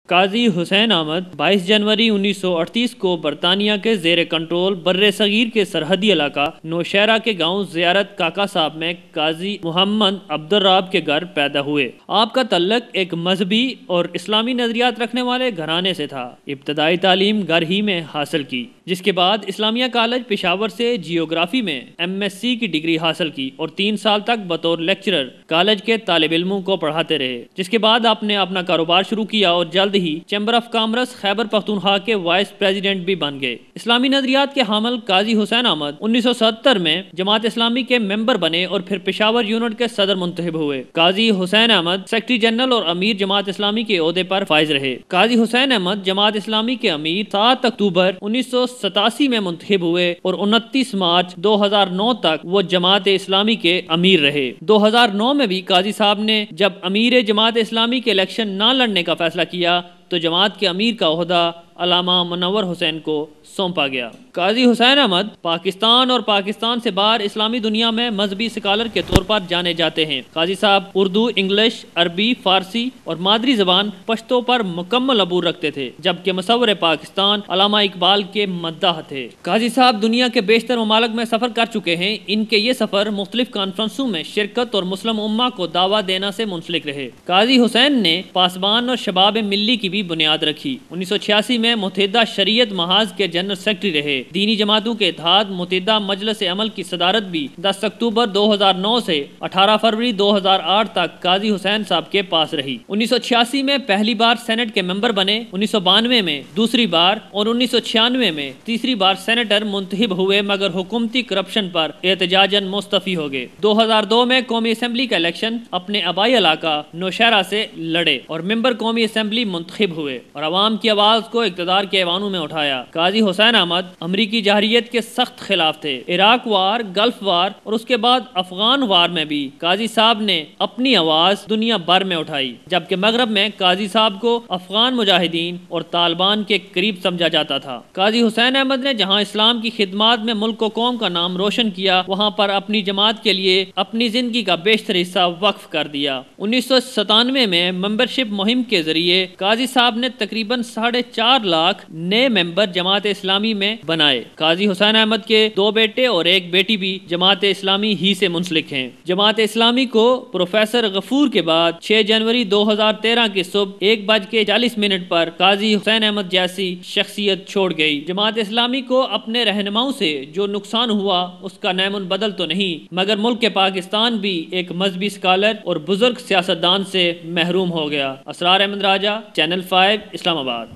قاضی حسین احمد 22 جنوری 1938 کو برطانیہ کے زیر کنٹرول بر صغیر کے سرحدی علاقہ نوشہرہ کے گاؤں زیارت کاکا صاحب میں قاضی محمد عبدالرب کے گھر پیدا ہوئے۔ آپ کا تعلق ایک مذہبی اور اسلامی نظریات رکھنے والے گھرانے سے تھا۔ ابتدائی تعلیم گھر ہی میں حاصل کی، جس کے بعد اسلامیہ کالج پشاور سے جیوگرافی میں MS کی ڈگری حاصل کی اور 3 سال تک بطور لیکچرر کالج کے طالب علموں کو پڑھاتے رہے، جس کے بعد آپ نے اپنا کاروبار شروع کیا اور جلد ہی chamber of commerce Khyber Pakhtunkhwa کے وائس پریزیڈنٹ بھی بن گئے۔ اسلامی نظریات کے حامل قاضی حسین احمد 1970 میں جماعت اسلامی کے ممبر بنے اور پھر پشاور یونٹ کے صدر منتخب ہوئے۔ قاضی حسین احمد سیکرٹری جنرل اور امیر جماعت اسلامی کے عہدے پر فائز رہے۔ قاضی حسین احمد جماعت اسلامی کے امیر 7 اکتوبر 1987 میں منتخب ہوئے اور 29 مارچ 2009 تک وہ جماعت اسلامی کے امیر رہے۔ 2009 میں بھی قاضی صاحب نے جب امیر جماعت اسلامی کے الیکشن نہ لڑنے کا فیصلہ کیا تو جماعت کے امیر کا عہدہ علامہ منور حسین کو سونپا گیا۔ قاضی حسین احمد پاکستان اور پاکستان سے باہر اسلامی دنیا میں مذہبی سکالر کے طور پر جانے جاتے ہیں۔ قاضی صاحب اردو، انگلش، عربی، فارسی اور مادری زبان پشتو پر مکمل عبور رکھتے تھے، جبکہ مصور پاکستان علامہ اقبال کے مداح تھے۔ قاضی صاحب دنیا کے بیشتر ممالک میں سفر کر چکے ہیں۔ ان کے یہ سفر مختلف کانفرنسوں میں شرکت اور مسلم امہ کو دعویٰ دینا سے منسلک رہے۔ قاضی حسین نے پاسبان اور شباب ملی کی بھی بنیاد رکھی۔ 1986 میں متحدہ شریعت محاذ کے جنرل سیکرٹری رہے۔ دینی جماعتوں کے اتحاد متحدہ مجلس عمل کی صدارت بھی 10 اکتوبر 2009 سے 18 فروری 2008 تک قاضی حسین صاحب کے پاس رہی۔ 1986 میں پہلی بار سینٹ کے ممبر بنے، 1992 میں دوسری بار اور 1996 میں تیسری بار سینیٹر منتخب ہوئے، مگر حکومتی کرپشن پر احتجاجاً مستعفی ہو گئے۔ 2002 میں قومی اسمبلی کا الیکشن اپنے آبائی علاقہ نوشہرہ سے لڑے اور ممبر قومی اسمبلی منتخب ہوئے اور عوام کی آواز کو اقتدار کے ایوانوں میں اٹھایا۔ قاضی حسین احمد امریکی جارحیت کے سخت خلاف تھے۔ عراق وار، گلف وار اور اس کے بعد افغان وار میں بھی قاضی صاحب نے اپنی آواز دنیا بھر میں اٹھائی، جبکہ مغرب میں قاضی صاحب کو افغان مجاہدین اور طالبان کے قریب سمجھا جاتا تھا۔ قاضی حسین احمد نے جہاں اسلام کی خدمات میں ملک و قوم کا نام روشن کیا، وہاں پر اپنی جماعت کے لیے اپنی زندگی کا بیشتر حصہ وقف کر دیا۔ 1997 میں ممبرشپ مہم کے ذریعے قاضی صاحب نے تقریباً 4.5 لاکھ نئے ممبر جماعت اسلامی میں بنائے۔ قاضی حسین احمد کے 2 بیٹے اور 1 بیٹی بھی جماعت اسلامی ہی سے منسلک ہیں۔ جماعت اسلامی کو پروفیسر غفور کے بعد 6 جنوری 2013 کی صبح 1:40 پر قاضی حسین احمد جیسی شخصیت چھوڑ گئی۔ جماعت اسلامی کو اپنے رہنماؤں سے جو نقصان ہوا اس کا نعم البدل تو نہیں، مگر ملک پاکستان بھی ایک مذہبی سکالر اور بزرگ سیاستدان سے محروم ہو گیا۔ اسرار احمد راجہ، چینل 5، اسلام آباد۔